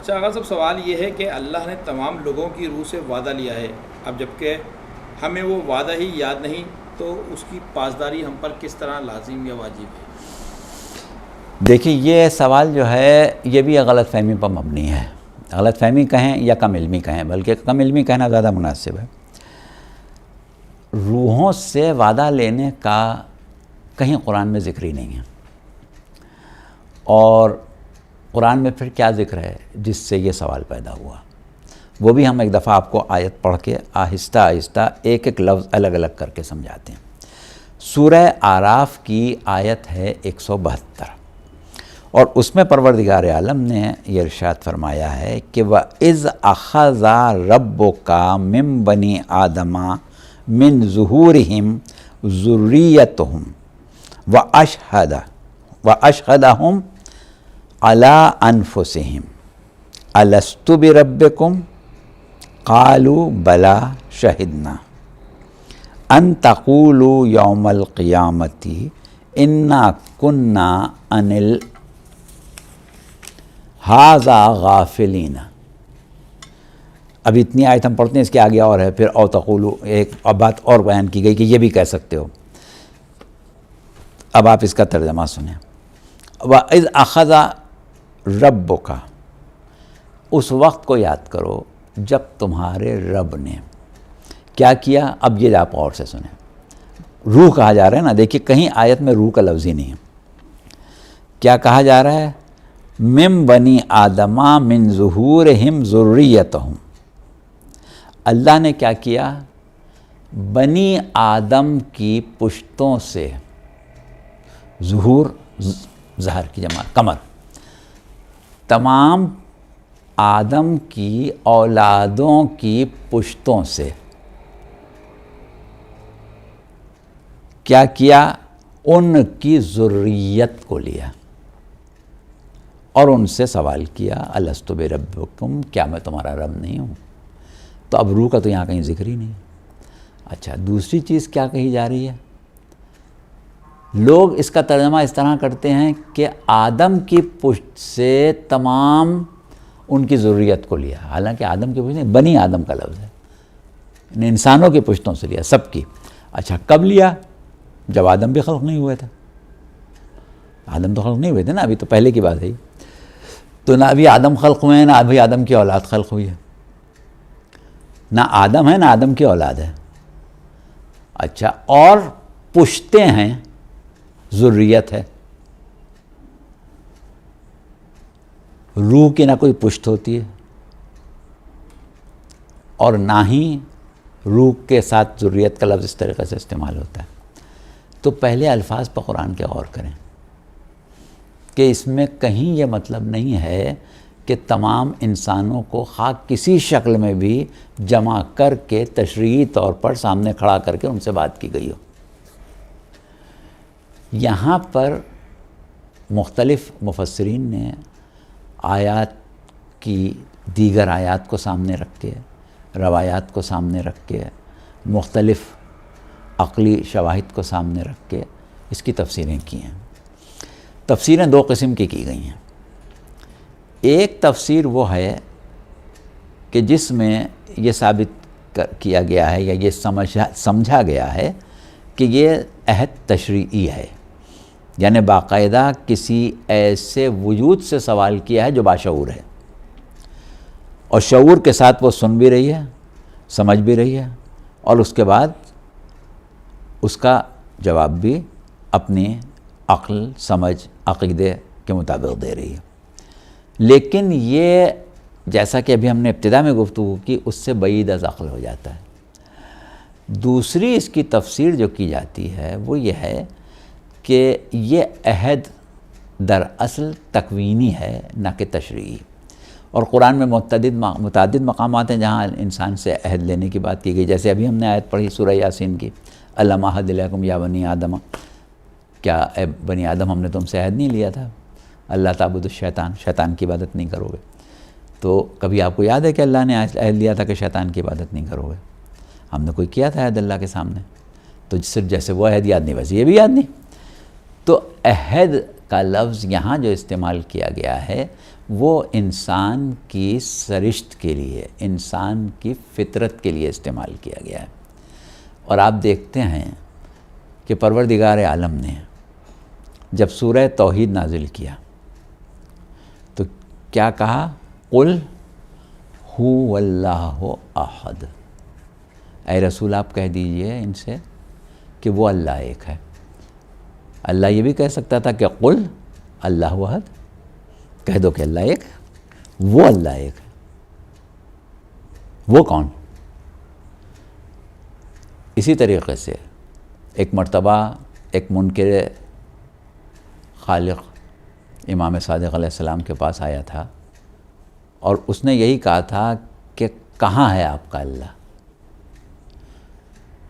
اچھا آغا صاحب، سوال یہ ہے کہ اللہ نے تمام لوگوں کی روح سے وعدہ لیا ہے، اب جبکہ ہمیں وہ وعدہ ہی یاد نہیں، تو اس کی پاسداری ہم پر کس طرح لازم یا واجب ہے؟ دیکھیے، یہ سوال جو ہے یہ بھی غلط فہمی پر مبنی ہے. غلط فہمی کہیں یا کم علمی کہیں، بلکہ کم علمی کہنا زیادہ مناسب ہے. روحوں سے وعدہ لینے کا کہیں قرآن میں ذکر ہی نہیں ہے. اور قرآن میں پھر کیا ذکر ہے جس سے یہ سوال پیدا ہوا؟ وہ بھی ہم ایک دفعہ آپ کو آیت پڑھ کے آہستہ آہستہ ایک ایک لفظ الگ الگ کر کے سمجھاتے ہیں. سورہ اعراف کی آیت ہے 172، اور اس میں پروردگار عالم نے یہ ارشاد فرمایا ہے کہ وَإِذْ أَخَذَ رَبُّكَ مِن بَنِي آدَمَ مِن ظُهُورِهِمْ ذُرِّيَّتَهُمْ وَأَشْهَدَهُمْ عَلَىٰ أَنفُسِهِمْ أَلَسْتُ بِرَبِّكُمْ قَالُوا بَلَىٰ شَهِدْنَا أَن تَقُولُوا يَوْمَ الْقِيَامَةِ إِنَّا كُنَّا عَنِ هَٰذَا غَافِلِينَ. اب اتنی آیت ہم پڑھتے ہیں، اس کے آگے اور ہے پھر او تقولو، ایک بات اور بیان کی گئی کہ یہ بھی کہہ سکتے ہو. اب آپ اس کا ترجمہ سنیں. وَإِذْ أَخَذَ رَبُّكَ، اس وقت کو یاد کرو جب تمہارے رب نے کیا کیا. اب یہ آپ غور سے سنیں. روح کہا جا رہا ہے نا، دیکھیے کہیں آیت میں روح کا لفظ ہی نہیں ہے. کیا کہا جا رہا ہے؟ مِن بنی آدمَ مِن ظُهُورِهِمْ ذُرِّيَّتَهُمْ. اللہ نے کیا کیا؟ بنی آدم کی پشتوں سے، ظہور ظہر کی جمع کمر، تمام آدم کی اولادوں کی پشتوں سے کیا کیا؟ ان کی ذریت کو لیا اور ان سے سوال کیا الستُ بربکم، کیا میں تمہارا رب نہیں ہوں؟ تو اب روح کا تو یہاں کہیں ذکر ہی نہیں. اچھا، دوسری چیز کیا کہی جا رہی ہے؟ لوگ اس کا ترجمہ اس طرح کرتے ہیں کہ آدم کی پشت سے تمام ان کی ذریت کو لیا، حالانکہ آدم کی پشت نہیں، بنی آدم کا لفظ ہے، انسانوں کی پشتوں سے لیا، سب کی. اچھا، کب لیا؟ جب آدم بھی خلق نہیں ہوئے تھے. آدم تو خلق نہیں ہوئے تھے نا، ابھی تو پہلے کی بات ہے. تو نہ ابھی آدم خلق ہوئے ہیں، نہ ابھی آدم کی اولاد خلق ہوئی ہے. نہ آدم ہے نہ آدم کی اولاد ہے. اچھا، اور پشتیں ہیں، ذریت ہے. روح کی نہ کوئی پشت ہوتی ہے اور نہ ہی روح کے ساتھ ذریت کا لفظ اس طریقے سے استعمال ہوتا ہے. تو پہلے الفاظ پر قرآن کے غور کریں کہ اس میں کہیں یہ مطلب نہیں ہے کہ تمام انسانوں کو خاک کسی شکل میں بھی جمع کر کے تشریحی طور پر سامنے کھڑا کر کے ان سے بات کی گئی ہو. یہاں پر مختلف مفسرین نے آیات کی دیگر آیات کو سامنے رکھ کے، روایات کو سامنے رکھ کے، مختلف عقلی شواہد کو سامنے رکھ کے اس کی تفسیریں کی ہیں. تفسیریں دو قسم کی گئی ہیں. ایک تفسیر وہ ہے کہ جس میں یہ ثابت کیا گیا ہے یا یہ سمجھا گیا ہے کہ یہ عہد تشریعی ہے، یعنی باقاعدہ کسی ایسے وجود سے سوال کیا ہے جو باشعور ہے، اور شعور کے ساتھ وہ سن بھی رہی ہے، سمجھ بھی رہی ہے، اور اس کے بعد اس کا جواب بھی اپنی عقل، سمجھ، عقیدے کے مطابق دے رہی ہے. لیکن یہ جیسا کہ ابھی ہم نے ابتدا میں گفتگو کی، اس سے بعید از عقل ہو جاتا ہے. دوسری اس کی تفسیر جو کی جاتی ہے وہ یہ ہے کہ یہ عہد دراصل تکوینی ہے نہ کہ تشریعی. اور قرآن میں متعدد مقامات ہیں جہاں انسان سے عہد لینے کی بات کی گئی، جیسے ابھی ہم نے آیت پڑھی سورہ یاسین کی، الم اعہد الیکم یا بنی آدم، کیا اے بنی آدم ہم نے تم سے عہد نہیں لیا تھا اللہ تعبدوا الشیطان، شیطان کی عبادت نہیں کرو گے؟ تو کبھی آپ کو یاد ہے کہ اللہ نے عہد لیا تھا کہ شیطان کی عبادت نہیں کرو گے؟ ہم نے کوئی کیا تھا عہد اللہ کے سامنے؟ تو صرف جیسے وہ عہد یاد نہیں ویسے یہ بھی یاد نہیں. تو عہد کا لفظ یہاں جو استعمال کیا گیا ہے وہ انسان کی سرشت کے لیے، انسان کی فطرت کے لیے استعمال کیا گیا ہے۔ اور آپ دیکھتے ہیں کہ پروردگار عالم نے جب سورہ توحید نازل کیا تو کیا کہا؟ قل هو اللہ احد۔ اے رسول آپ کہہ دیجئے ان سے کہ وہ اللہ ایک ہے۔ اللہ یہ بھی کہہ سکتا تھا کہ قل اللہ احد، کہہ دو کہ اللہ ایک ہے، وہ اللہ ایک ہے۔ وہ کون؟ اسی طریقے سے ایک مرتبہ ایک منکر خالق امام صادق علیہ السلام کے پاس آیا تھا اور اس نے یہی کہا تھا کہ کہاں ہے آپ کا اللہ؟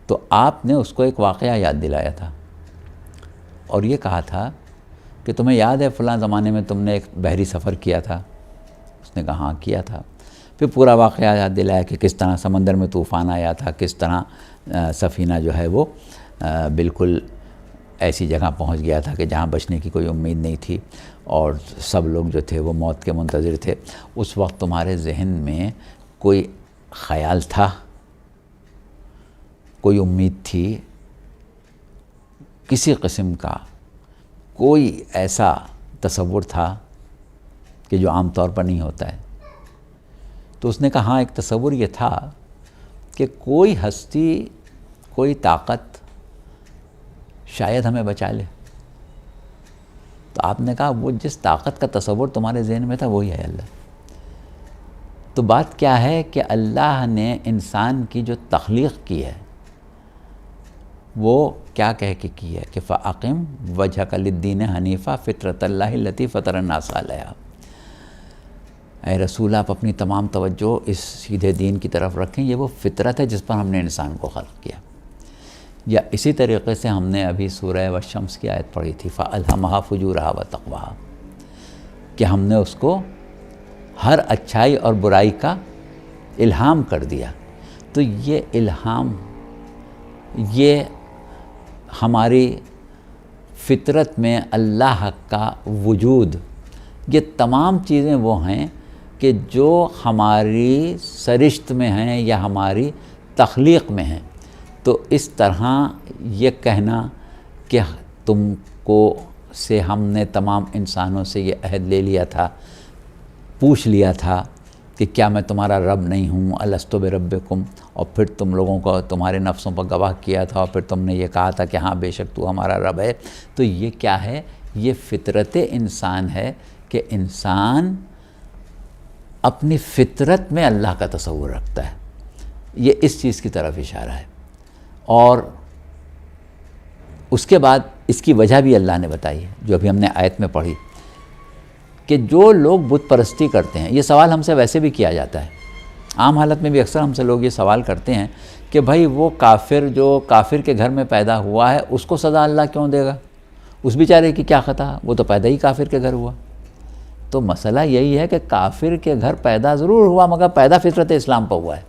تو آپ نے اس کو ایک واقعہ یاد دلایا تھا اور یہ کہا تھا کہ تمہیں یاد ہے فلاں زمانے میں تم نے ایک بحری سفر کیا تھا؟ اس نے کہا ہاں کیا تھا۔ پھر پورا واقعہ یاد دلایا کہ کس طرح سمندر میں طوفان آیا تھا، کس طرح سفینہ جو ہے وہ بالکل ایسی جگہ پہنچ گیا تھا کہ جہاں بچنے کی کوئی امید نہیں تھی اور سب لوگ جو تھے وہ موت کے منتظر تھے۔ اس وقت تمہارے ذہن میں کوئی خیال تھا، کوئی امید تھی، کسی قسم کا کوئی ایسا تصور تھا کہ جو عام طور پر نہیں ہوتا ہے؟ تو اس نے کہا ہاں، ایک تصور یہ تھا کہ کوئی ہستی، کوئی طاقت شاید ہمیں بچا لے۔ تو آپ نے کہا وہ جس طاقت کا تصور تمہارے ذہن میں تھا وہی ہے اللہ۔ تو بات کیا ہے کہ اللہ نے انسان کی جو تخلیق کی ہے وہ کیا کہہ کے کی ہے کہ فَأَقِمْ وَجْهَكَ لِلدِّينِ حَنِيفًا فِطْرَةَ اللَّهِ الَّتِي فَطَرَ النَّاسَ عَلَيْهَا۔ اے رسول آپ اپنی تمام توجہ اس سیدھے دین کی طرف رکھیں، یہ وہ فطرت ہے جس پر ہم نے انسان کو خلق کیا۔ یا اسی طریقے سے ہم نے ابھی سورہ والشمس کی آیت پڑھی تھی فَأَلْهَمَهَا فُجُورَهَا وَتَقْوَاهَا، کہ ہم نے اس کو ہر اچھائی اور برائی کا الہام کر دیا۔ تو یہ الہام، یہ ہماری فطرت میں اللہ کا وجود، یہ تمام چیزیں وہ ہیں کہ جو ہماری سرشت میں ہیں یا ہماری تخلیق میں ہیں۔ تو اس طرح یہ کہنا کہ تم کو سے ہم نے تمام انسانوں سے یہ عہد لے لیا تھا، پوچھ لیا تھا کہ کیا میں تمہارا رب نہیں ہوں، الست بربکم، اور پھر تم لوگوں کو تمہارے نفسوں پر گواہ کیا تھا اور پھر تم نے یہ کہا تھا کہ ہاں بے شک تو ہمارا رب ہے۔ تو یہ کیا ہے؟ یہ فطرت انسان ہے کہ انسان اپنی فطرت میں اللہ کا تصور رکھتا ہے۔ یہ اس چیز کی طرف اشارہ ہے۔ اور اس کے بعد اس کی وجہ بھی اللہ نے بتائی ہے جو ابھی ہم نے آیت میں پڑھی، کہ جو لوگ بت پرستی کرتے ہیں، یہ سوال ہم سے ویسے بھی کیا جاتا ہے، عام حالت میں بھی اکثر ہم سے لوگ یہ سوال کرتے ہیں کہ بھائی وہ کافر جو کافر کے گھر میں پیدا ہوا ہے اس کو سزا اللہ کیوں دے گا؟ اس بیچارے کی کیا خطا؟ وہ تو پیدا ہی کافر کے گھر ہوا۔ تو مسئلہ یہی ہے کہ کافر کے گھر پیدا ضرور ہوا مگر پیدا فطرت اسلام پر ہوا ہے۔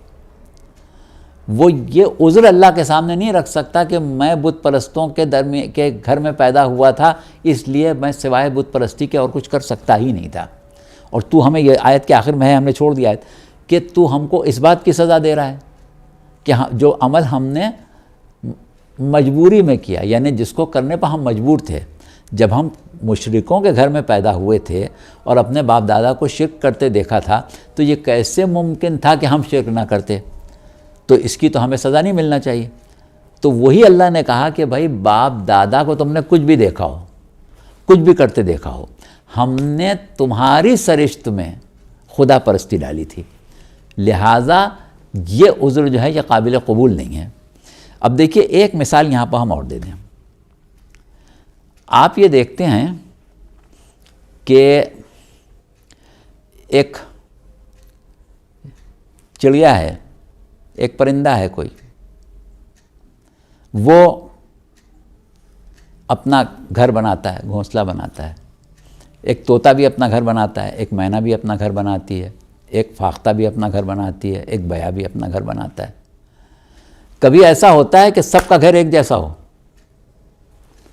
وہ یہ عذر اللہ کے سامنے نہیں رکھ سکتا کہ میں بت پرستوں کے گھر میں پیدا ہوا تھا اس لیے میں سوائے بت پرستی کے اور کچھ کر سکتا ہی نہیں تھا۔ اور تو ہمیں یہ آیت کے آخر میں ہے، ہم نے چھوڑ دیا آیت، کہ تو ہم کو اس بات کی سزا دے رہا ہے کہ جو عمل ہم نے مجبوری میں کیا، یعنی جس کو کرنے پر ہم مجبور تھے۔ جب ہم مشرکوں کے گھر میں پیدا ہوئے تھے اور اپنے باپ دادا کو شرک کرتے دیکھا تھا تو یہ کیسے ممکن تھا کہ ہم شرک نہ کرتے؟ تو اس کی تو ہمیں سزا نہیں ملنا چاہیے۔ تو وہی اللہ نے کہا کہ بھائی باپ دادا کو تم نے کچھ بھی دیکھا ہو، کچھ بھی کرتے دیکھا ہو، ہم نے تمہاری سرشت میں خدا پرستی ڈالی تھی، لہٰذا یہ عذر جو ہے یہ قابل قبول نہیں ہے۔ اب دیکھیے ایک مثال یہاں پر ہم اور دے دیں۔ آپ یہ دیکھتے ہیں کہ ایک چڑیا ہے، ایک پرندہ ہے کوئی، وہ اپنا گھر بناتا ہے، گھونسلہ بناتا ہے۔ ایک طوطا بھی اپنا گھر بناتا ہے، ایک مینا بھی اپنا گھر بناتی ہے، ایک فاختہ بھی اپنا گھر بناتی ہے، ایک بیا بھی اپنا گھر بناتا ہے۔ کبھی ایسا ہوتا ہے کہ سب کا گھر ایک جیسا ہو،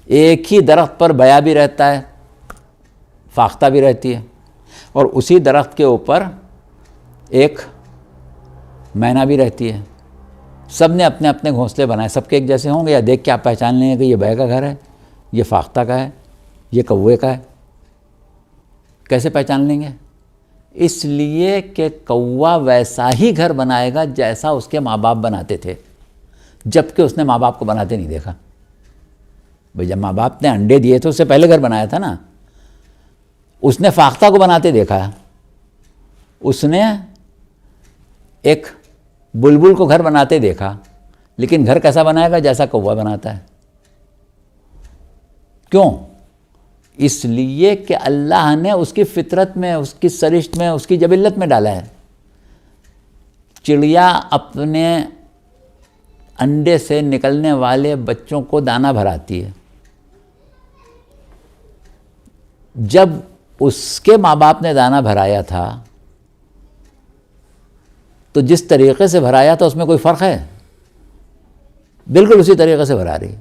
ایک ہی درخت پر بیا بھی رہتا ہے، فاختہ بھی رہتی ہے، اور اسی درخت کے اوپر ایک مینا بھی رہتی ہے. سب نے اپنے اپنے گھونسلے بنائے. سب کے ایک جیسے ہوں گے؟ یا دیکھ کے آپ پہچان لیں گے کہ یہ بے کا گھر ہے، یہ فاختہ کا ہے، یہ کوے کا ہے؟ کیسے پہچان لیں گے؟ اس لیے کہ کوا ویسا ہی گھر بنائے گا جیسا اس کے ماں باپ بناتے تھے، جب کہ اس نے ماں باپ کو بناتے نہیں دیکھا. بھئی جب ماں باپ نے انڈے دیے تھے اس سے پہلے گھر بنایا تھا نا. اس نے فاختہ کو بناتے دیکھا، اس نے ایک بلبل کو گھر بناتے دیکھا، لیکن گھر کیسا بنائے گا؟ جیسا کوا بناتا ہے. کیوں؟ اس لیے کہ اللہ نے اس کی فطرت میں، اس کی سرشت میں، اس کی جبلت میں ڈالا ہے. چڑیا اپنے انڈے سے نکلنے والے بچوں کو دانہ بھراتی ہے. جب اس کے ماں باپ نے دانہ بھرایا تھا تو جس طریقے سے بھرایا تھا اس میں کوئی فرق ہے؟ بالکل اسی طریقے سے بھرا رہی.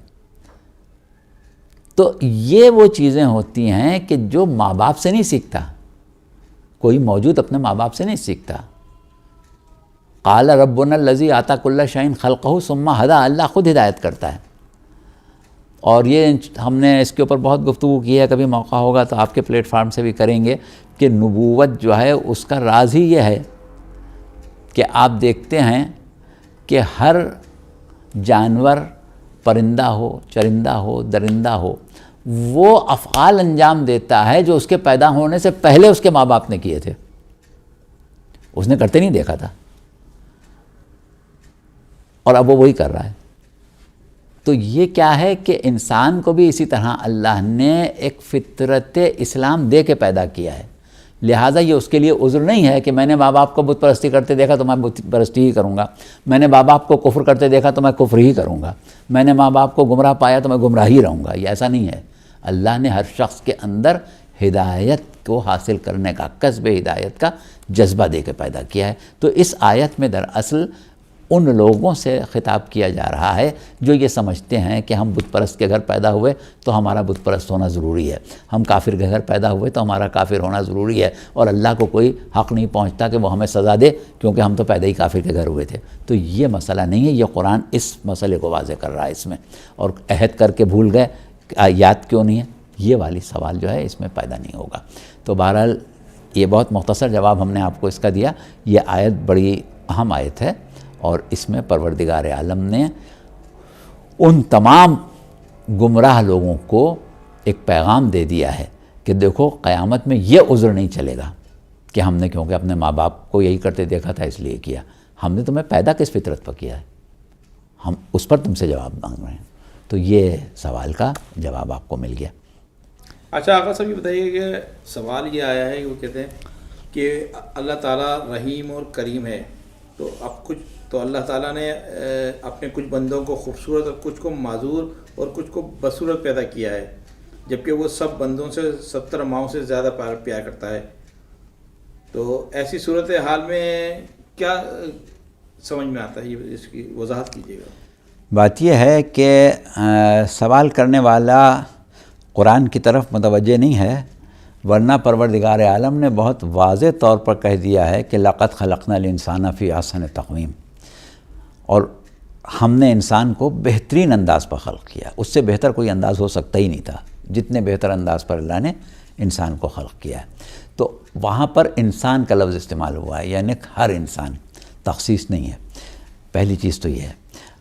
تو یہ وہ چیزیں ہوتی ہیں کہ جو ماں باپ سے نہیں سیکھتا. کوئی موجود اپنے ماں باپ سے نہیں سیکھتا. قال ربنا الذی اعطی کل شیء خلقہ ثم ہدی، اللہ خود ہدایت کرتا ہے. اور یہ ہم نے اس کے اوپر بہت گفتگو کی ہے، کبھی موقع ہوگا تو آپ کے پلیٹ فارم سے بھی کریں گے کہ نبوت جو ہے اس کا راز ہی یہ ہے کہ آپ دیکھتے ہیں کہ ہر جانور، پرندہ ہو، چرندہ ہو، درندہ ہو، وہ افعال انجام دیتا ہے جو اس کے پیدا ہونے سے پہلے اس کے ماں باپ نے کیے تھے. اس نے کرتے نہیں دیکھا تھا، اور اب وہ وہی کر رہا ہے. تو یہ کیا ہے کہ انسان کو بھی اسی طرح اللہ نے ایک فطرت اسلام دے کے پیدا کیا ہے. لہٰذا یہ اس کے لیے عذر نہیں ہے کہ میں نے ماں باپ کو بت پرستی کرتے دیکھا تو میں بت پرستی ہی کروں گا، میں نے ماں باپ کو کفر کرتے دیکھا تو میں کفر ہی کروں گا، میں نے ماں باپ کو گمراہ پایا تو میں گمراہ ہی رہوں گا. یہ ایسا نہیں ہے. اللہ نے ہر شخص کے اندر ہدایت کو حاصل کرنے کا، کسب ہدایت کا جذبہ دے کے پیدا کیا ہے. تو اس آیت میں دراصل ان لوگوں سے خطاب کیا جا رہا ہے جو یہ سمجھتے ہیں کہ ہم بت پرست کے گھر پیدا ہوئے تو ہمارا بت پرست ہونا ضروری ہے، ہم کافر کے گھر پیدا ہوئے تو ہمارا کافر ہونا ضروری ہے، اور اللہ کو کوئی حق نہیں پہنچتا کہ وہ ہمیں سزا دے کیونکہ ہم تو پیدا ہی کافر کے گھر ہوئے تھے. تو یہ مسئلہ نہیں ہے. یہ قرآن اس مسئلے کو واضح کر رہا ہے اس میں. اور عہد کر کے بھول گئے، یاد کیوں نہیں ہے؟ یہ والی سوال جو ہے اس میں پیدا نہیں ہوگا. تو بہرحال یہ بہت مختصر جواب ہم نے آپ کو اس کا دیا. یہ آیت بڑی اہم آیت ہے، اور اس میں پروردگار عالم نے ان تمام گمراہ لوگوں کو ایک پیغام دے دیا ہے کہ دیکھو قیامت میں یہ عذر نہیں چلے گا کہ ہم نے کیونکہ اپنے ماں باپ کو یہی کرتے دیکھا تھا اس لیے کیا. ہم نے تمہیں پیدا کس فطرت پر کیا ہے، ہم اس پر تم سے جواب مانگ رہے ہیں. تو یہ سوال کا جواب آپ کو مل گیا. اچھا آقا صاحب یہ بتائیے کہ سوال یہ آیا ہے کہ وہ کہتے ہیں کہ اللہ تعالیٰ رحیم اور کریم ہے، تو اب تو اللہ تعالیٰ نے اپنے کچھ بندوں کو خوبصورت اور کچھ کو معذور اور کچھ کو بدصورت پیدا کیا ہے، جبکہ وہ سب بندوں سے 70 ماؤں سے زیادہ پیار کرتا ہے. تو ایسی صورت حال میں کیا سمجھ میں آتا ہے؟ یہ اس کی وضاحت کیجیے گا. بات یہ ہے کہ سوال کرنے والا قرآن کی طرف متوجہ نہیں ہے، ورنہ پروردگار عالم نے بہت واضح طور پر کہہ دیا ہے کہ لقد خلقنا الانسان فی احسن تقویم، اور ہم نے انسان کو بہترین انداز پر خلق کیا. اس سے بہتر کوئی انداز ہو سکتا ہی نہیں تھا جتنے بہتر انداز پر اللہ نے انسان کو خلق کیا ہے. تو وہاں پر انسان کا لفظ استعمال ہوا ہے، یعنی ہر انسان، تخصیص نہیں ہے. پہلی چیز تو یہ ہے.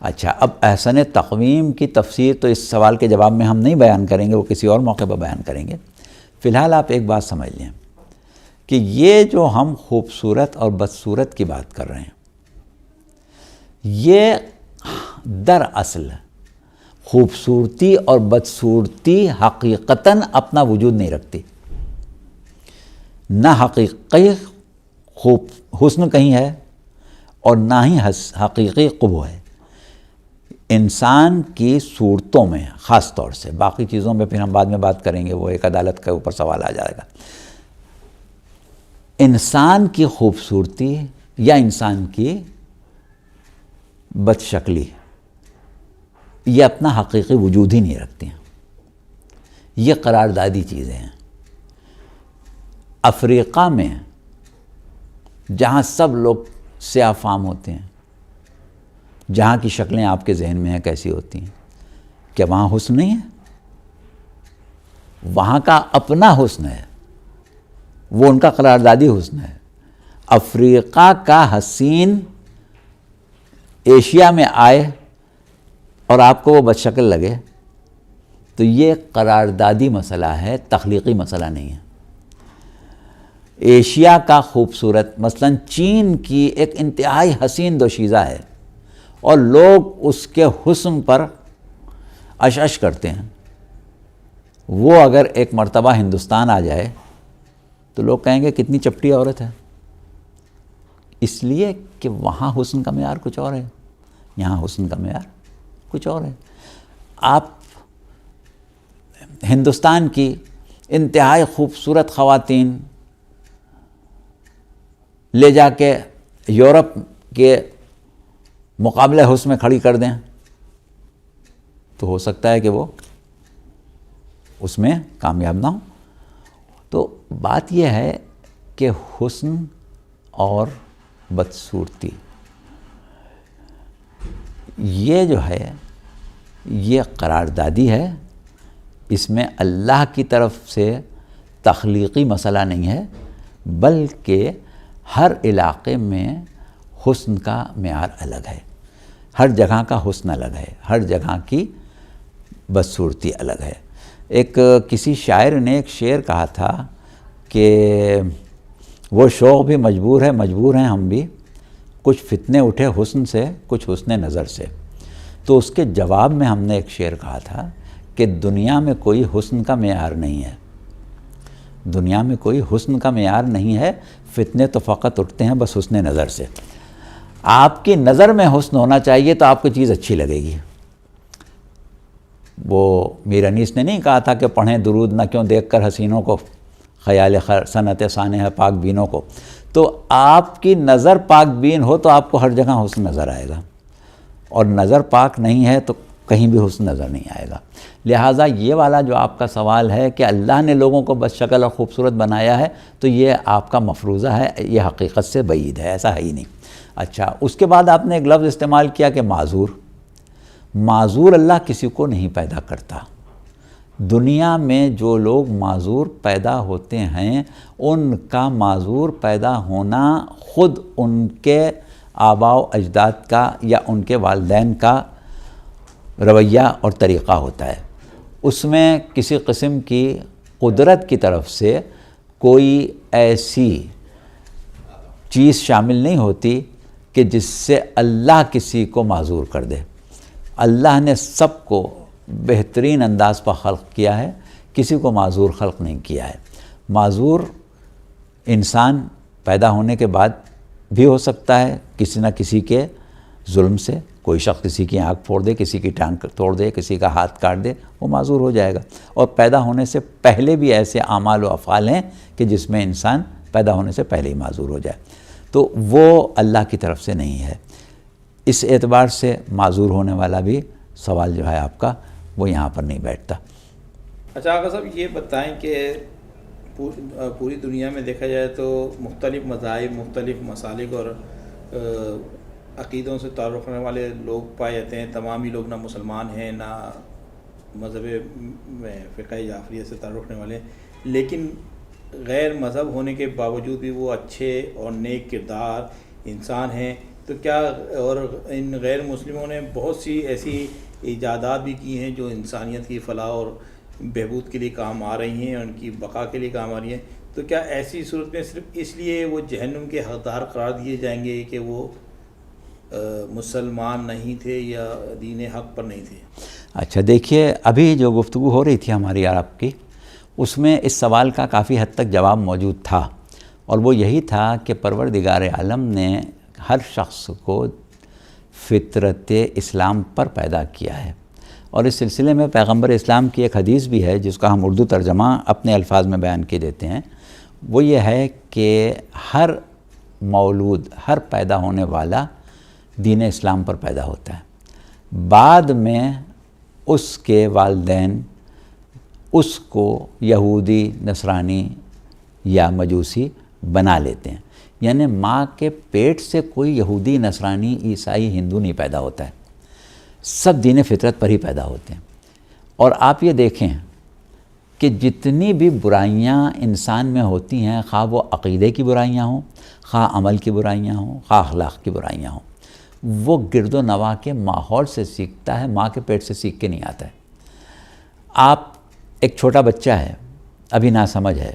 اچھا، اب احسن تقویم کی تفسیر تو اس سوال کے جواب میں ہم نہیں بیان کریں گے، وہ کسی اور موقع پر بیان کریں گے. فی الحال آپ ایک بات سمجھ لیں کہ یہ جو ہم خوبصورت اور بدصورت کی بات کر رہے ہیں، یہ دراصل خوبصورتی اور بدصورتی حقیقتاً اپنا وجود نہیں رکھتی. نہ حقیقی حسن کہیں ہے اور نہ ہی حقیقی قبح ہے. انسان کی صورتوں میں خاص طور سے، باقی چیزوں میں پھر ہم بعد میں بات کریں گے، وہ ایک عدالت کے اوپر سوال آ جائے گا. انسان کی خوبصورتی یا انسان کی بدشکلی یہ اپنا حقیقی وجود ہی نہیں رکھتی ہیں. یہ قراردادی چیزیں ہیں. افریقہ میں جہاں سب لوگ سیاہ فام ہوتے ہیں، جہاں کی شکلیں آپ کے ذہن میں ہیں کیسی ہوتی ہیں، کیا وہاں حسن نہیں ہے؟ وہاں کا اپنا حسن ہے، وہ ان کا قراردادی حسن ہے۔ افریقہ کا حسین ایشیا میں آئے اور آپ کو وہ بد شکل لگے تو یہ قراردادی مسئلہ ہے، تخلیقی مسئلہ نہیں ہے۔ ایشیا کا خوبصورت، مثلا چین کی ایک انتہائی حسین دوشیزہ ہے اور لوگ اس کے حسن پر عش عش کرتے ہیں، وہ اگر ایک مرتبہ ہندوستان آ جائے تو لوگ کہیں گے کتنی چپٹی عورت ہے، اس لیے کہ وہاں حسن کا معیار کچھ اور ہے، یہاں حسن کا معیار کچھ اور ہے۔ آپ ہندوستان کی انتہائی خوبصورت خواتین لے جا کے یورپ کے مقابلے حسن میں کھڑی کر دیں تو ہو سکتا ہے کہ وہ اس میں کامیاب نہ ہو۔ تو بات یہ ہے کہ حسن اور بدصورتی یہ جو ہے یہ قراردادی ہے، اس میں اللہ کی طرف سے تخلیقی مسئلہ نہیں ہے، بلکہ ہر علاقے میں حسن کا معیار الگ ہے، ہر جگہ کا حسن الگ ہے، ہر جگہ کی بدصورتی الگ ہے۔ ایک کسی شاعر نے ایک شعر کہا تھا کہ وہ شوق بھی مجبور ہیں ہم بھی، کچھ فتنے اٹھے حسن سے، کچھ حسن نظر سے۔ تو اس کے جواب میں ہم نے ایک شعر کہا تھا کہ دنیا میں کوئی حسن کا معیار نہیں ہے، دنیا میں کوئی حسن کا معیار نہیں ہے، فتنے تو فقط اٹھتے ہیں بس حسن نظر سے۔ آپ کی نظر میں حسن ہونا چاہیے تو آپ کو چیز اچھی لگے گی۔ وہ میر انیس نے نہیں کہا تھا کہ پڑھیں درود نہ کیوں دیکھ کر حسینوں کو، خیال صنعت سانحہ پاک بینوں کو۔ تو آپ کی نظر پاک بین ہو تو آپ کو ہر جگہ حسن نظر آئے گا، اور نظر پاک نہیں ہے تو کہیں بھی حسن نظر نہیں آئے گا۔ لہٰذا یہ والا جو آپ کا سوال ہے کہ اللہ نے لوگوں کو بد شکل اور خوبصورت بنایا ہے، تو یہ آپ کا مفروضہ ہے، یہ حقیقت سے بعید ہے، ایسا ہے ہی نہیں۔ اچھا، اس کے بعد آپ نے ایک لفظ استعمال کیا کہ معذور۔ معذور اللہ کسی کو نہیں پیدا کرتا۔ دنیا میں جو لوگ معذور پیدا ہوتے ہیں ان کا معذور پیدا ہونا خود ان کے آباء و اجداد کا یا ان کے والدین کا رویہ اور طریقہ ہوتا ہے، اس میں کسی قسم کی قدرت کی طرف سے کوئی ایسی چیز شامل نہیں ہوتی کہ جس سے اللہ کسی کو معذور کر دے۔ اللہ نے سب کو بہترین انداز پر خلق کیا ہے، کسی کو معذور خلق نہیں کیا ہے۔ معذور انسان پیدا ہونے کے بعد بھی ہو سکتا ہے کسی نہ کسی کے ظلم سے، کوئی شخص کسی کی آنکھ پھوڑ دے، کسی کی ٹانگ توڑ دے، کسی کا ہاتھ کاٹ دے، وہ معذور ہو جائے گا۔ اور پیدا ہونے سے پہلے بھی ایسے اعمال و افعال ہیں کہ جس میں انسان پیدا ہونے سے پہلے ہی معذور ہو جائے، تو وہ اللہ کی طرف سے نہیں ہے۔ اس اعتبار سے معذور ہونے والا بھی سوال جو ہے آپ کا وہ یہاں پر نہیں بیٹھتا۔ اچھا آقا صاحب، یہ بتائیں کہ پوری دنیا میں دیکھا جائے تو مختلف مذاہب، مختلف مسالک اور عقیدوں سے تعلق رکھنے والے لوگ پائے جاتے ہیں۔ تمام ہی لوگ نہ مسلمان ہیں، نہ مذہب فقہ جعفریہ سے تعلق رکھنے والے، لیکن غیر مذہب ہونے کے باوجود بھی وہ اچھے اور نیک کردار انسان ہیں۔ تو کیا، اور ان غیر مسلموں نے بہت سی ایسی ایجادات بھی کی ہیں جو انسانیت کی فلاح اور بہبود کے لیے کام آ رہی ہیں، ان کی بقا کے لیے کام آ رہی ہیں، تو کیا ایسی صورت میں صرف اس لیے وہ جہنم کے حقدار قرار دیے جائیں گے کہ وہ مسلمان نہیں تھے یا دین حق پر نہیں تھے؟ اچھا دیکھیے، ابھی جو گفتگو ہو رہی تھی ہماری اور آپ کی، اس میں اس سوال کا کافی حد تک جواب موجود تھا، اور وہ یہی تھا کہ پروردگار عالم نے ہر شخص کو فطرت اسلام پر پیدا کیا ہے، اور اس سلسلے میں پیغمبر اسلام کی ایک حدیث بھی ہے جس کا ہم اردو ترجمہ اپنے الفاظ میں بیان کے دیتے ہیں۔ وہ یہ ہے کہ ہر مولود، ہر پیدا ہونے والا دین اسلام پر پیدا ہوتا ہے، بعد میں اس کے والدین اس کو یہودی، نصرانی یا مجوسی بنا لیتے ہیں. یعنی ماں کے پیٹ سے کوئی یہودی، نصرانی، عیسائی، ہندو نہیں پیدا ہوتا ہے، سب دین فطرت پر ہی پیدا ہوتے ہیں. اور آپ یہ دیکھیں کہ جتنی بھی برائیاں انسان میں ہوتی ہیں، خواہ وہ عقیدے کی برائیاں ہوں، خواہ عمل کی برائیاں ہوں، خواہ اخلاق کی برائیاں ہوں، وہ گرد و نواح کے ماحول سے سیکھتا ہے، ماں کے پیٹ سے سیکھ کے نہیں آتا ہے. آپ ایک چھوٹا بچہ ہے، ابھی ناسمجھ ہے،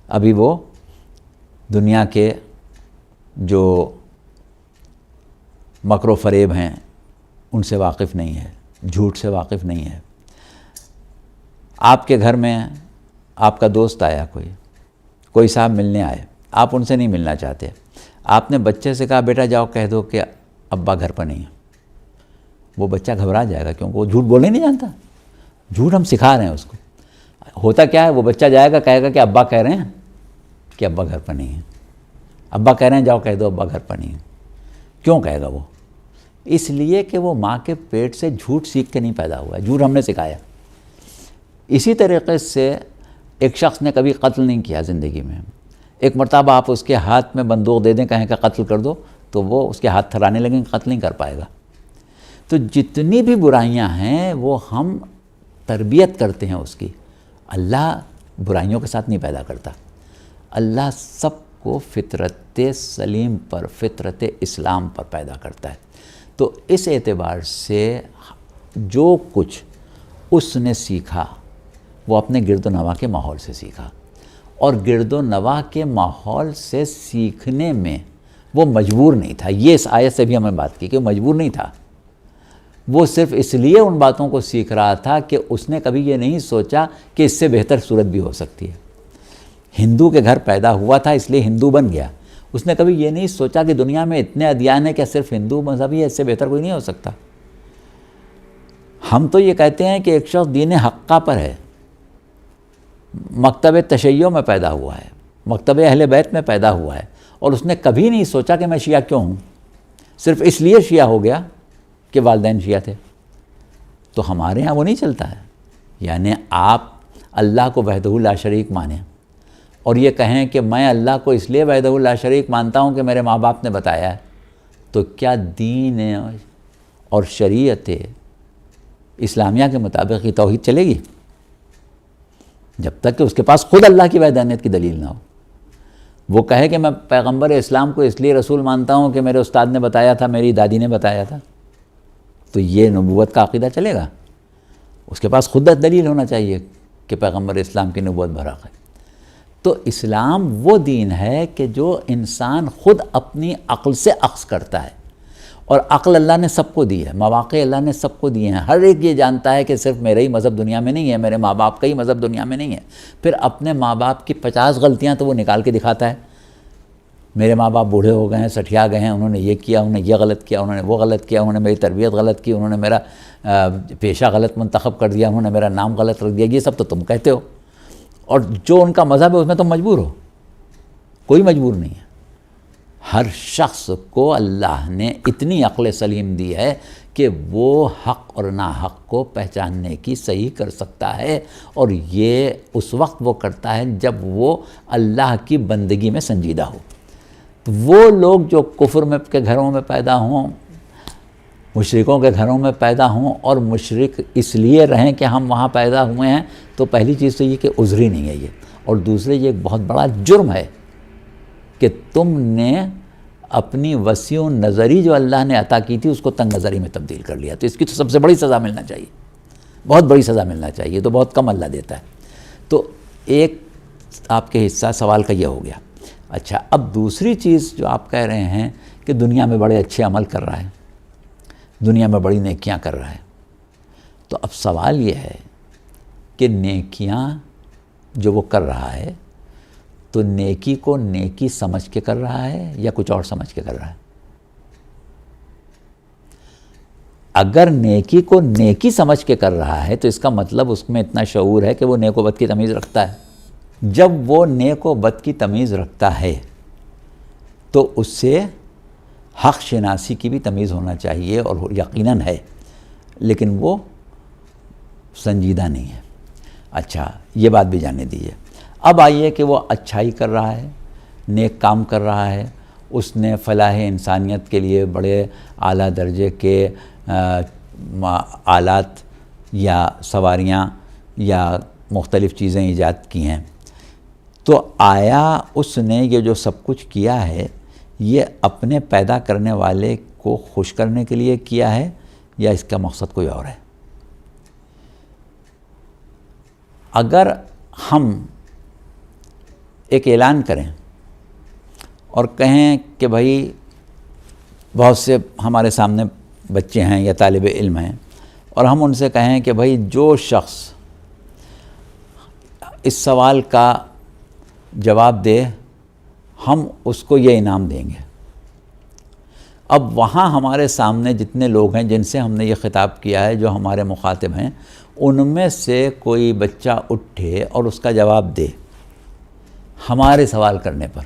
ابھی وہ دنیا کے جو مکر و فریب ہیں ان سے واقف نہیں ہے، جھوٹ سے واقف نہیں ہے. آپ کے گھر میں آپ کا دوست آیا، کوئی صاحب ملنے آئے، آپ ان سے نہیں ملنا چاہتے. آپ نے بچے سے کہا بیٹا جاؤ کہہ دو کہ ابا گھر پر نہیں ہے. وہ بچہ گھبرا جائے گا کیونکہ وہ جھوٹ بولنے نہیں جانتا. جھوٹ ہم سکھا رہے ہیں اس کو. ہوتا کیا ہے، وہ بچہ جائے گا کہے گا کہ ابا کہہ رہے ہیں کہ ابا گھر پر نہیں ہے. ابا کہہ رہے ہیں جاؤ کہہ دو ابا گھر پر نہیں ہے. کیوں کہے گا وہ؟ اس لیے کہ وہ ماں کے پیٹ سے جھوٹ سیکھ کے نہیں پیدا ہوا ہے، جھوٹ ہم نے سکھایا. اسی طریقے سے ایک شخص نے کبھی قتل نہیں کیا زندگی میں، ایک مرتبہ آپ اس کے ہاتھ میں بندوق دے دیں، کہیں کہ قتل کر دو، تو وہ اس کے ہاتھ تھرانے لگیں، قتل نہیں کر پائے گا. تو جتنی بھی برائیاں ہیں وہ ہم تربیت کرتے ہیں اس کی. اللہ برائیوں کے ساتھ نہیں پیدا کرتا. اللہ سب کو فطرت سلیم پر، فطرت اسلام پر پیدا کرتا ہے. تو اس اعتبار سے جو کچھ اس نے سیکھا وہ اپنے گرد و نواح کے ماحول سے سیکھا. اور گرد و نواح کے ماحول سے سیکھنے میں وہ مجبور نہیں تھا. یہ اس آیت سے بھی ہمیں بات کی کہ وہ مجبور نہیں تھا. وہ صرف اس لیے ان باتوں کو سیکھ رہا تھا کہ اس نے کبھی یہ نہیں سوچا کہ اس سے بہتر صورت بھی ہو سکتی ہے. ہندو کے گھر پیدا ہوا تھا اس لیے ہندو بن گیا. اس نے کبھی یہ نہیں سوچا کہ دنیا میں اتنے ادیان ہیں کہ صرف ہندو مذہب ہی ہے، اس سے بہتر کوئی نہیں ہو سکتا. ہم تو یہ کہتے ہیں کہ ایک شخص دین حقہ پر ہے، مکتب تشیع میں پیدا ہوا ہے، مکتب اہل بیت میں پیدا ہوا ہے، اور اس نے کبھی نہیں سوچا کہ میں شیعہ کیوں ہوں، صرف اس لیے شیعہ ہو گیا کہ والدین شیعہ تھے. تو ہمارے ہاں وہ نہیں چلتا ہے. یعنی آپ اللہ کو وحدہ لا شریک مانیں اور یہ کہیں کہ میں اللہ کو اس لیے وحدہ لا شریک مانتا ہوں کہ میرے ماں باپ نے بتایا ہے، تو کیا دین اور شریعت اسلامیہ کے مطابق یہ توحید چلے گی؟ جب تک کہ اس کے پاس خود اللہ کی وحدانیت کی دلیل نہ ہو. وہ کہے کہ میں پیغمبر اسلام کو اس لیے رسول مانتا ہوں کہ میرے استاد نے بتایا تھا، میری دادی نے بتایا تھا، تو یہ نبوت کا عقیدہ چلے گا؟ اس کے پاس خود دلیل ہونا چاہیے کہ پیغمبر اسلام کی نبوت برحق ہے. تو اسلام وہ دین ہے کہ جو انسان خود اپنی عقل سے اخذ کرتا ہے. اور عقل اللہ نے سب کو دی ہے، مواقع اللہ نے سب کو دیے ہیں. ہر ایک یہ جانتا ہے کہ صرف میرا ہی مذہب دنیا میں نہیں ہے، میرے ماں باپ کا ہی مذہب دنیا میں نہیں ہے. پھر اپنے ماں باپ کی 50 غلطیاں تو وہ نکال کے دکھاتا ہے. میرے ماں باپ بوڑھے ہو گئے ہیں، سٹھیا گئے ہیں، انہوں نے یہ کیا، انہوں نے یہ غلط کیا، انہوں نے وہ غلط کیا، انہوں نے میری تربیت غلط کی، انہوں نے میرا پیشہ غلط منتخب کر دیا، انہوں نے میرا نام غلط رکھ دیا. یہ سب تو تم کہتے ہو، اور جو ان کا مذہب ہے اس میں تم مجبور ہو. کوئی مجبور نہیں ہے. ہر شخص کو اللہ نے اتنی عقل سلیم دی ہے کہ وہ حق اور ناحق کو پہچاننے کی صحیح کر سکتا ہے. اور یہ اس وقت وہ کرتا ہے جب وہ اللہ کی بندگی میں سنجیدہ ہو. وہ لوگ جو کفر میں کے گھروں میں پیدا ہوں، مشرکوں کے گھروں میں پیدا ہوں، اور مشرک اس لیے رہیں کہ ہم وہاں پیدا ہوئے ہیں، تو پہلی چیز تو یہ کہ عذر ہی نہیں ہے یہ. اور دوسرے یہ ایک بہت بڑا جرم ہے کہ تم نے اپنی وسیع نظری جو اللہ نے عطا کی تھی اس کو تنگ نظری میں تبدیل کر لیا. تو اس کی تو سب سے بڑی سزا ملنا چاہیے، بہت بڑی سزا ملنا چاہیے. تو بہت کم اللہ دیتا ہے. تو ایک آپ کے حصہ سوال کا یہ ہو گیا. اچھا، اب دوسری چیز جو آپ کہہ رہے ہیں کہ دنیا میں بڑے اچھے عمل کر رہا ہے، دنیا میں بڑی نیکیاں کر رہا ہے. تو اب سوال یہ ہے کہ نیکیاں جو وہ کر رہا ہے، تو نیکی کو نیکی سمجھ کے کر رہا ہے یا کچھ اور سمجھ کے کر رہا ہے؟ اگر نیکی کو نیکی سمجھ کے کر رہا ہے تو اس کا مطلب اس میں اتنا شعور ہے کہ وہ نیک و بد کی تمیز رکھتا ہے. جب وہ نیک و بد کی تمیز رکھتا ہے تو اس سے حق شناسی کی بھی تمیز ہونا چاہیے، اور یقیناً ہے، لیکن وہ سنجیدہ نہیں ہے. اچھا، یہ بات بھی جاننے دیجیے. اب آئیے کہ وہ اچھائی کر رہا ہے، نیک کام کر رہا ہے، اس نے فلاح انسانیت کے لیے بڑے اعلیٰ درجے کے آلات یا سواریاں یا مختلف چیزیں ایجاد کی ہیں، تو آیا اس نے یہ جو سب کچھ کیا ہے یہ اپنے پیدا کرنے والے کو خوش کرنے کے لیے کیا ہے یا اس کا مقصد کوئی اور ہے؟ اگر ہم ایک اعلان کریں اور کہیں کہ بھائی بہت سے ہمارے سامنے بچے ہیں یا طالب علم ہیں، اور ہم ان سے کہیں کہ بھائی جو شخص اس سوال کا جواب دے ہم اس کو یہ انعام دیں گے، اب وہاں ہمارے سامنے جتنے لوگ ہیں جن سے ہم نے یہ خطاب کیا ہے، جو ہمارے مخاطب ہیں، ان میں سے کوئی بچہ اٹھے اور اس کا جواب دے ہمارے سوال کرنے پر،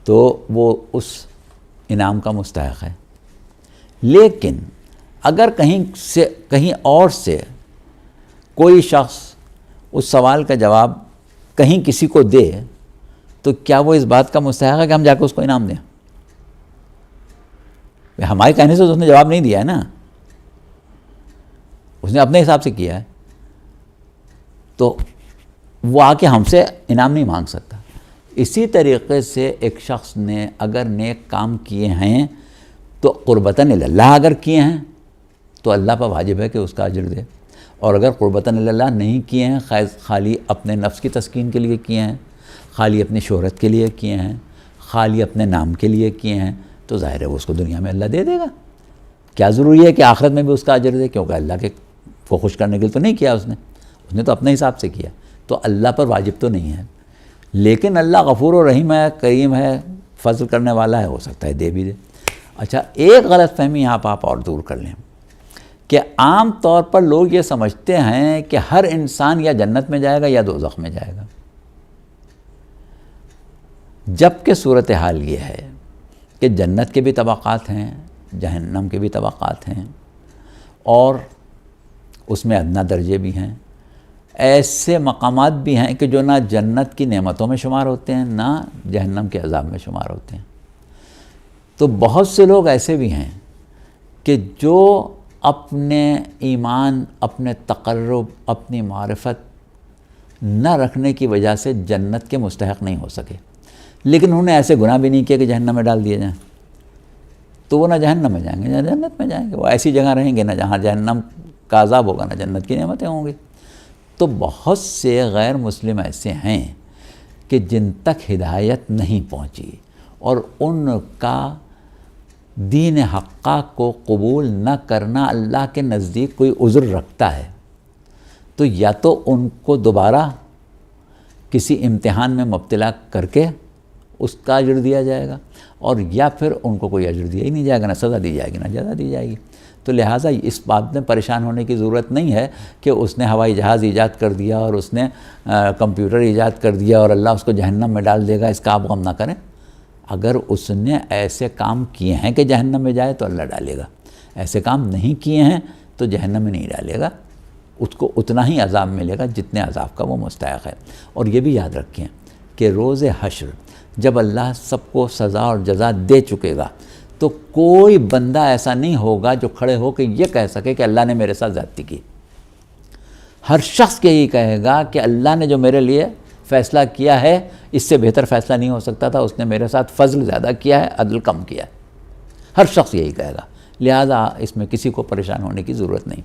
تو وہ اس انعام کا مستحق ہے۔ لیکن اگر کہیں اور سے کوئی شخص اس سوال کا جواب کہیں کسی کو دے تو کیا وہ اس بات کا مستحق ہے کہ ہم جا کے اس کو انعام دیں؟ ہمارے کہنے سے تو اس نے جواب نہیں دیا ہے نا، اس نے اپنے حساب سے کیا ہے، تو وہ آ کے ہم سے انعام نہیں مانگ سکتا۔ اسی طریقے سے ایک شخص نے اگر نیک کام کیے ہیں تو قربتاً اللہ اگر کیے ہیں تو اللہ پر واجب ہے کہ اس کا اجر دے، اور اگر قربتاً اللہ نہیں کیے ہیں، خالی اپنے نفس کی تسکین کے لیے کیے ہیں، خالی اپنی شہرت کے لیے کیے ہیں، خالی اپنے نام کے لیے کیے ہیں، تو ظاہر ہے وہ اس کو دنیا میں اللہ دے دے گا۔ کیا ضروری ہے کہ آخرت میں بھی اس کا اجر دے؟ کیونکہ اللہ کے کو خوش کرنے کے لیے تو نہیں کیا اس نے تو اپنے حساب سے کیا، تو اللہ پر واجب تو نہیں ہے۔ لیکن اللہ غفور و رحیم ہے، کریم ہے، فضل کرنے والا ہے، ہو سکتا ہے دے بھی دے۔ اچھا، ایک غلط فہمی یہاں پر آپ اور دور کر لیں کہ عام طور پر لوگ یہ سمجھتے ہیں کہ ہر انسان یا جنت میں جائے گا یا دوزخ میں جائے گا، جبکہ صورتحال یہ ہے کہ جنت کے بھی طبقات ہیں، جہنم کے بھی طبقات ہیں، اور اس میں ادنا درجے بھی ہیں۔ ایسے مقامات بھی ہیں کہ جو نہ جنت کی نعمتوں میں شمار ہوتے ہیں نہ جہنم کے عذاب میں شمار ہوتے ہیں۔ تو بہت سے لوگ ایسے بھی ہیں کہ جو اپنے ایمان، اپنے تقرب، اپنی معرفت نہ رکھنے کی وجہ سے جنت کے مستحق نہیں ہو سکے، لیکن انہوں نے ایسے گناہ بھی نہیں کیا کہ جہنم میں ڈال دیے جائیں، تو وہ نہ جہنم میں جائیں گے نہ جنت میں جائیں گے، وہ ایسی جگہ رہیں گے نہ جہاں جہنم کا عذاب ہوگا نہ جنت کی نعمتیں ہوں گی۔ تو بہت سے غیر مسلم ایسے ہیں کہ جن تک ہدایت نہیں پہنچی اور ان کا دین حقہ کو قبول نہ کرنا اللہ کے نزدیک کوئی عذر رکھتا ہے، تو یا تو ان کو دوبارہ کسی امتحان میں مبتلا کر کے اس کا اجر دیا جائے گا، اور یا پھر ان کو کوئی اجر دیا ہی نہیں جائے گا، نہ سزا دی جائے گی نہ جزا دی جائے گی۔ تو لہٰذا اس بات میں پریشان ہونے کی ضرورت نہیں ہے کہ اس نے ہوائی جہاز ایجاد کر دیا اور اس نے کمپیوٹر ایجاد کر دیا اور اللہ اس کو جہنم میں ڈال دے گا، اس کا آپ غم نہ کریں۔ اگر اس نے ایسے کام کیے ہیں کہ جہنم میں جائے تو اللہ ڈالے گا، ایسے کام نہیں کیے ہیں تو جہنم میں نہیں ڈالے گا، اس کو اتنا ہی عذاب ملے گا جتنے عذاب کا وہ مستحق ہے۔ اور یہ بھی یاد رکھیں کہ روز حشر جب اللہ سب کو سزا اور جزا دے چکے گا تو کوئی بندہ ایسا نہیں ہوگا جو کھڑے ہو کے یہ کہہ سکے کہ اللہ نے میرے ساتھ زیادتی کی۔ ہر شخص یہی کہے گا کہ اللہ نے جو میرے لیے فیصلہ کیا ہے اس سے بہتر فیصلہ نہیں ہو سکتا تھا، اس نے میرے ساتھ فضل زیادہ کیا ہے، عدل کم کیا ہے۔ ہر شخص یہی کہے گا، لہٰذا اس میں کسی کو پریشان ہونے کی ضرورت نہیں۔